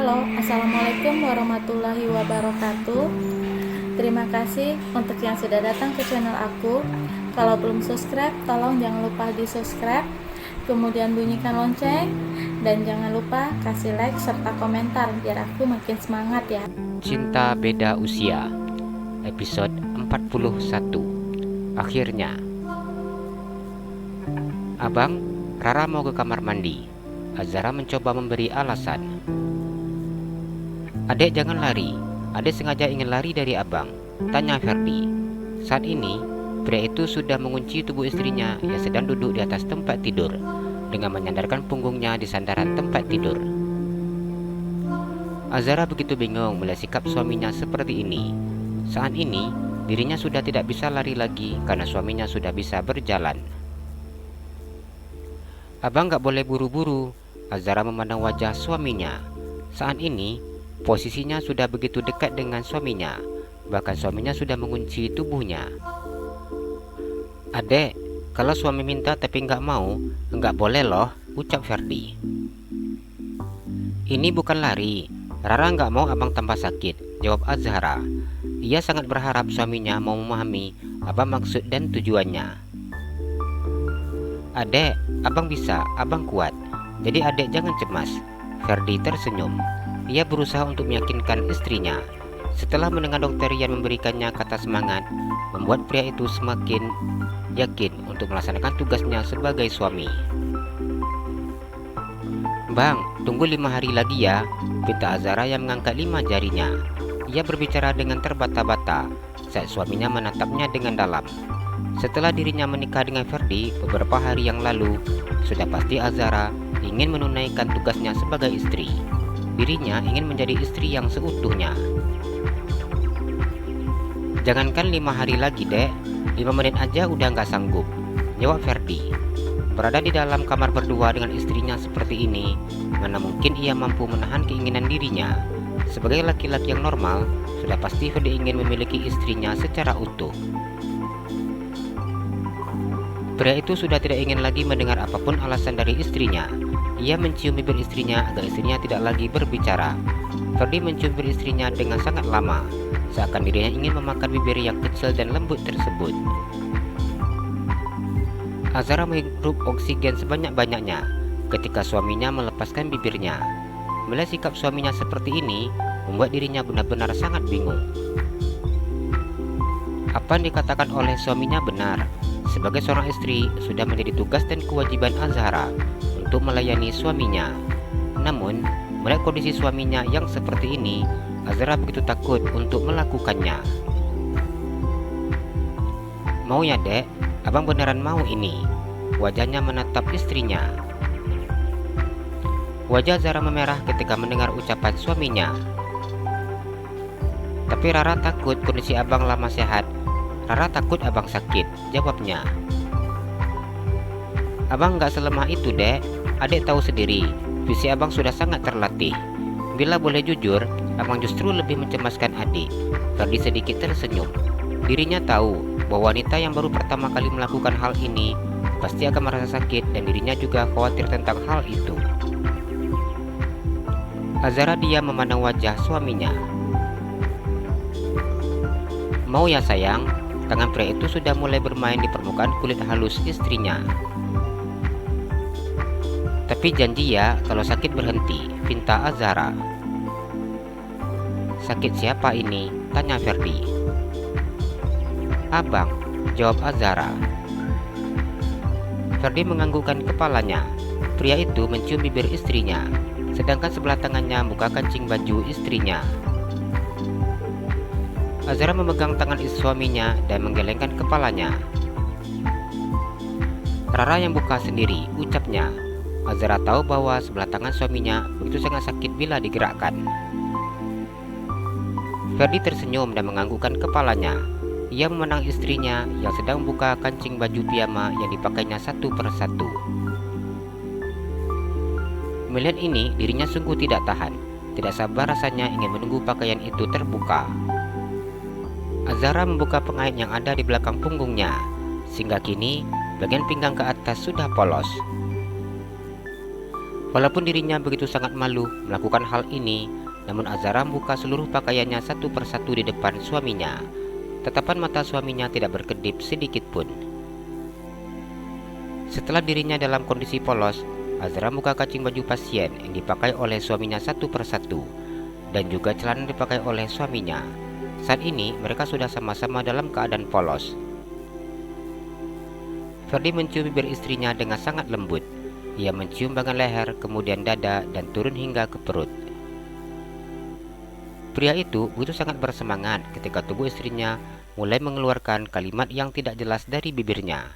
Halo, Assalamualaikum warahmatullahi wabarakatuh. Terima kasih untuk yang sudah datang ke channel aku. Kalau belum subscribe, tolong jangan lupa di subscribe, kemudian bunyikan lonceng, dan jangan lupa kasih like serta komentar biar aku makin semangat ya. Cinta Beda Usia, episode 41. Akhirnya, Abang, Rara mau ke kamar mandi. Azara mencoba memberi alasan. Adek jangan lari. Adek sengaja ingin lari dari abang, tanya Ferdi. Saat ini, pria itu sudah mengunci tubuh istrinya yang sedang duduk di atas tempat tidur dengan menyandarkan punggungnya di sandaran tempat tidur. Azara begitu bingung melihat sikap suaminya seperti ini. Saat ini, dirinya sudah tidak bisa lari lagi karena suaminya sudah bisa berjalan. Abang gak boleh buru-buru. Azara memandang wajah suaminya. Saat ini, posisinya sudah begitu dekat dengan suaminya. Bahkan suaminya sudah mengunci tubuhnya. Adek, kalau suami minta tapi nggak mau, nggak boleh loh, ucap Ferdi. Ini bukan lari. Rara nggak mau abang tambah sakit, jawab Azhara. Ia sangat berharap suaminya mau memahami apa maksud dan tujuannya. Adek, abang bisa, abang kuat. Jadi adek jangan cemas. Ferdi tersenyum. Ia berusaha untuk meyakinkan istrinya. Setelah mendengar dokter yang memberikannya kata semangat, membuat pria itu semakin yakin untuk melaksanakan tugasnya sebagai suami. Bang, tunggu 5 hari lagi ya, pinta Azara yang mengangkat 5 jarinya. Ia berbicara dengan terbata-bata saat suaminya menatapnya dengan dalam. Setelah dirinya menikah dengan Ferdi beberapa hari yang lalu, sudah pasti Azara ingin menunaikan tugasnya sebagai istri. Dirinya ingin menjadi istri yang seutuhnya. Jangankan 5 hari lagi dek, 5 menit aja udah gak sanggup, jawab Ferdi. Berada di dalam kamar berdua dengan istrinya seperti ini, mana mungkin ia mampu menahan keinginan dirinya. Sebagai laki-laki yang normal, sudah pasti Ferdi ingin memiliki istrinya secara utuh. Pria itu sudah tidak ingin lagi mendengar apapun alasan dari istrinya. Ia mencium bibir istrinya agar istrinya tidak lagi berbicara. Ferdi mencium bibir istrinya dengan sangat lama, seakan dirinya ingin memakan bibir yang kecil dan lembut tersebut. Azara menghirup oksigen sebanyak-banyaknya ketika suaminya melepaskan bibirnya. Melihat sikap suaminya seperti ini, membuat dirinya benar-benar sangat bingung. Apa yang dikatakan oleh suaminya benar. Sebagai seorang istri, sudah menjadi tugas dan kewajiban Azhara untuk melayani suaminya. Namun, melihat kondisi suaminya yang seperti ini, Azhara begitu takut untuk melakukannya. Mau ya dek, abang beneran mau ini. Wajahnya menatap istrinya. Wajah Azhara memerah ketika mendengar ucapan suaminya. Tapi Rara takut kondisi abang lama sehat. Rara takut abang sakit, jawabnya. Abang gak selemah itu dek. Adek tahu sendiri, fisik abang sudah sangat terlatih. Bila boleh jujur, abang justru lebih mencemaskan adik. Ferdi sedikit tersenyum. Dirinya tahu bahwa wanita yang baru pertama kali melakukan hal ini pasti akan merasa sakit dan dirinya juga khawatir tentang hal itu. Azara diam memandang wajah suaminya. Mau ya sayang? Tangan pria itu sudah mulai bermain di permukaan kulit halus istrinya. Tapi janji ya kalau sakit berhenti, pinta Azara. Sakit siapa ini? Tanya Ferdi. Abang, jawab Azara. Ferdi menganggukkan kepalanya. Pria itu mencium bibir istrinya, sedangkan sebelah tangannya membuka kancing baju istrinya. Azara memegang tangan suaminya dan menggelengkan kepalanya. Rara yang buka sendiri, ucapnya. Azara tahu bahwa sebelah tangan suaminya begitu sangat sakit bila digerakkan. Ferdi tersenyum dan menganggukkan kepalanya. Ia memandang istrinya yang sedang membuka kancing baju piyama yang dipakainya satu persatu. Melihat ini, dirinya sungguh tidak tahan. Tidak sabar rasanya ingin menunggu pakaian itu terbuka. Azara membuka pengait yang ada di belakang punggungnya, sehingga kini bagian pinggang ke atas sudah polos. Walaupun dirinya begitu sangat malu melakukan hal ini, namun Azara membuka seluruh pakaiannya satu persatu di depan suaminya. Tatapan mata suaminya tidak berkedip sedikit pun. Setelah dirinya dalam kondisi polos, Azara membuka kacing baju pasien yang dipakai oleh suaminya satu persatu, dan juga celana yang dipakai oleh suaminya. Saat ini mereka sudah sama-sama dalam keadaan polos. Ferdi mencium bibir istrinya dengan sangat lembut. Ia mencium bagian leher, kemudian dada, dan turun hingga ke perut. Pria itu begitu sangat bersemangat ketika tubuh istrinya mulai mengeluarkan kalimat yang tidak jelas dari bibirnya.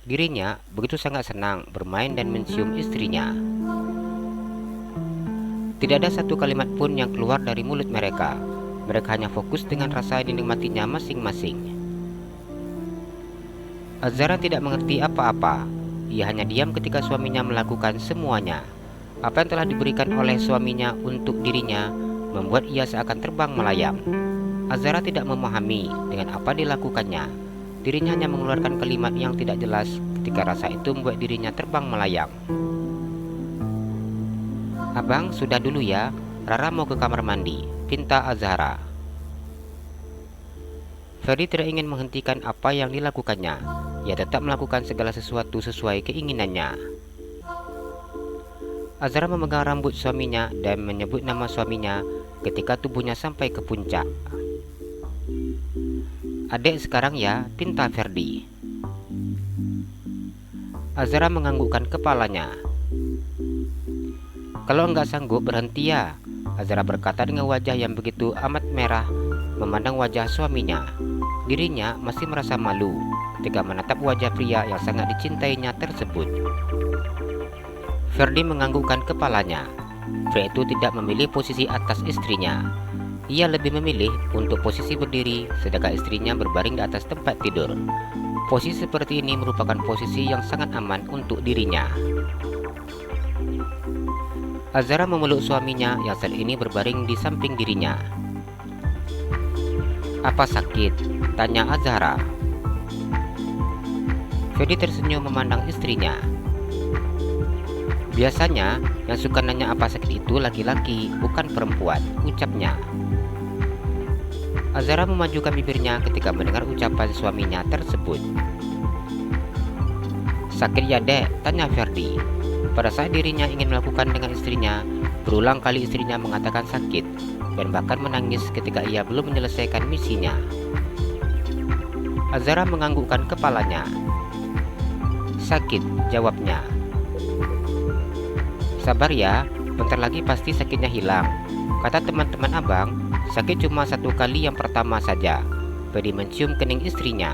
Dirinya begitu sangat senang bermain dan mencium istrinya. Tidak ada satu kalimat pun yang keluar dari mulut mereka. Mereka hanya fokus dengan rasa yang dinikmatinya masing-masing. Azara tidak mengerti apa-apa. Ia hanya diam ketika suaminya melakukan semuanya. Apa yang telah diberikan oleh suaminya untuk dirinya membuat ia seakan terbang melayang. Azara tidak memahami dengan apa dilakukannya. Dirinya hanya mengeluarkan kalimat yang tidak jelas ketika rasa itu membuat dirinya terbang melayang. "Abang, sudah dulu ya. Rara mau ke kamar mandi," pinta Azara. Ferdi tidak ingin menghentikan apa yang dilakukannya. Ia tetap melakukan segala sesuatu sesuai keinginannya. Azara memegang rambut suaminya dan menyebut nama suaminya ketika tubuhnya sampai ke puncak. "Adek sekarang ya," pinta Ferdi. Azara menganggukkan kepalanya. "Kalau enggak sanggup berhenti ya," Azara berkata dengan wajah yang begitu amat merah memandang wajah suaminya. Dirinya masih merasa malu ketika menatap wajah pria yang sangat dicintainya tersebut. Ferdi menganggukkan kepalanya. Pria itu tidak memilih posisi atas istrinya. Ia lebih memilih untuk posisi berdiri, sedangkan istrinya berbaring di atas tempat tidur. Posisi seperti ini merupakan posisi yang sangat aman untuk dirinya. Azara memeluk suaminya yang saat ini berbaring di samping dirinya. "Apa sakit?" tanya Azara. Ferdi tersenyum memandang istrinya. "Biasanya yang suka nanya apa sakit itu laki-laki, bukan perempuan," ucapnya. Azara memajukan bibirnya ketika mendengar ucapan suaminya tersebut. "Sakit ya dek?" tanya Ferdi. Pada saat dirinya ingin melakukan dengan istrinya, berulang kali istrinya mengatakan sakit dan bahkan menangis ketika ia belum menyelesaikan misinya. Azara menganggukkan kepalanya. "Sakit," jawabnya. "Sabar ya, bentar lagi pasti sakitnya hilang. Kata teman-teman abang, sakit cuma satu kali yang pertama saja." Ferdi mencium kening istrinya.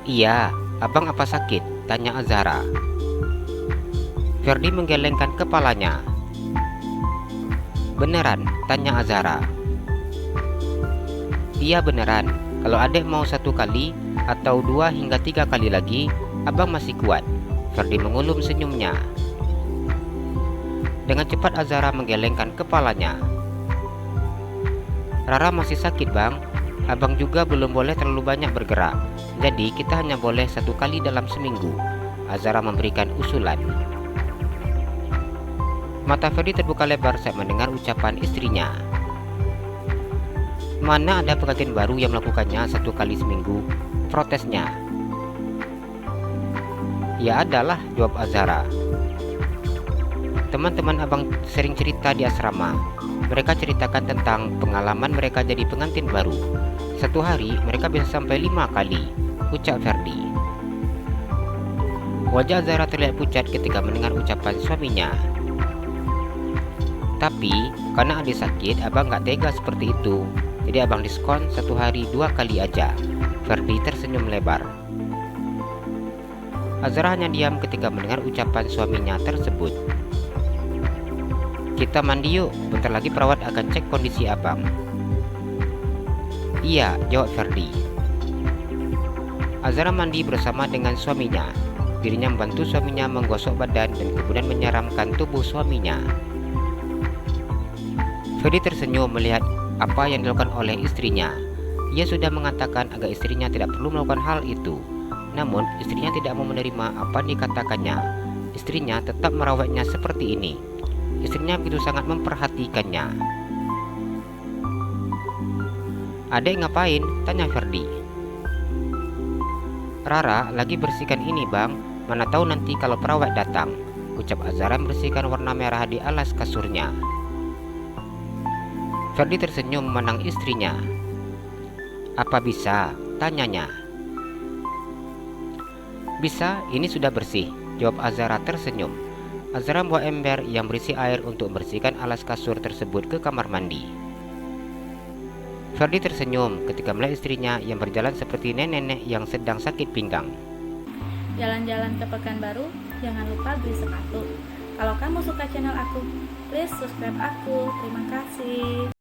"Iya, abang apa sakit?" tanya Azara. Ferdi menggelengkan kepalanya. "Beneran?" tanya Azara. "Iya beneran. Kalau adek mau satu kali atau 2 hingga 3 kali lagi, abang masih kuat." Ferdi mengulum senyumnya. Dengan cepat Azara menggelengkan kepalanya. "Rara masih sakit bang. Abang juga belum boleh terlalu banyak bergerak. Jadi kita hanya boleh 1 kali dalam seminggu," Azara memberikan usulan. Mata Ferdi terbuka lebar saat mendengar ucapan istrinya. "Mana ada pengantin baru yang melakukannya 1 kali seminggu?" protesnya. "Ya adalah," jawab Azara. "Teman-teman abang sering cerita di asrama. Mereka ceritakan tentang pengalaman mereka jadi pengantin baru. 1 hari mereka bisa sampai 5 kali, ucap Ferdi. Wajah Azara terlihat pucat ketika mendengar ucapan suaminya. "Tapi karena adik sakit, abang gak tega seperti itu. Jadi abang diskon 1 hari 2 kali aja." Ferdi tersenyum lebar. Azara hanya diam ketika mendengar ucapan suaminya tersebut. "Kita mandi yuk, bentar lagi perawat akan cek kondisi abang." "Iya," jawab Ferdi. Azara mandi bersama dengan suaminya. Dirinya membantu suaminya menggosok badan dan kemudian menyeramkan tubuh suaminya. Ferdi tersenyum melihat apa yang dilakukan oleh istrinya. Ia sudah mengatakan agar istrinya tidak perlu melakukan hal itu. Namun istrinya tidak mau menerima apa yang dikatakannya. istrinya tetap merawatnya seperti ini. Istrinya begitu sangat memperhatikannya. "Adek ngapain?" tanya Ferdi. "Rara lagi bersihkan ini bang, mana tahu nanti kalau perawat datang," ucap Azara membersihkan warna merah di alas kasurnya. Ferdi tersenyum memandang istrinya. "Apa bisa?" tanyanya. "Bisa, ini sudah bersih," jawab Azara tersenyum. Azara membawa ember yang berisi air untuk membersihkan alas kasur tersebut ke kamar mandi. Ferdi tersenyum ketika melihat istrinya yang berjalan seperti nenek-nenek yang sedang sakit pinggang. Jalan-jalan ke Pekanbaru, jangan lupa beli sepatu. Kalau kamu suka channel aku, please subscribe aku. Terima kasih.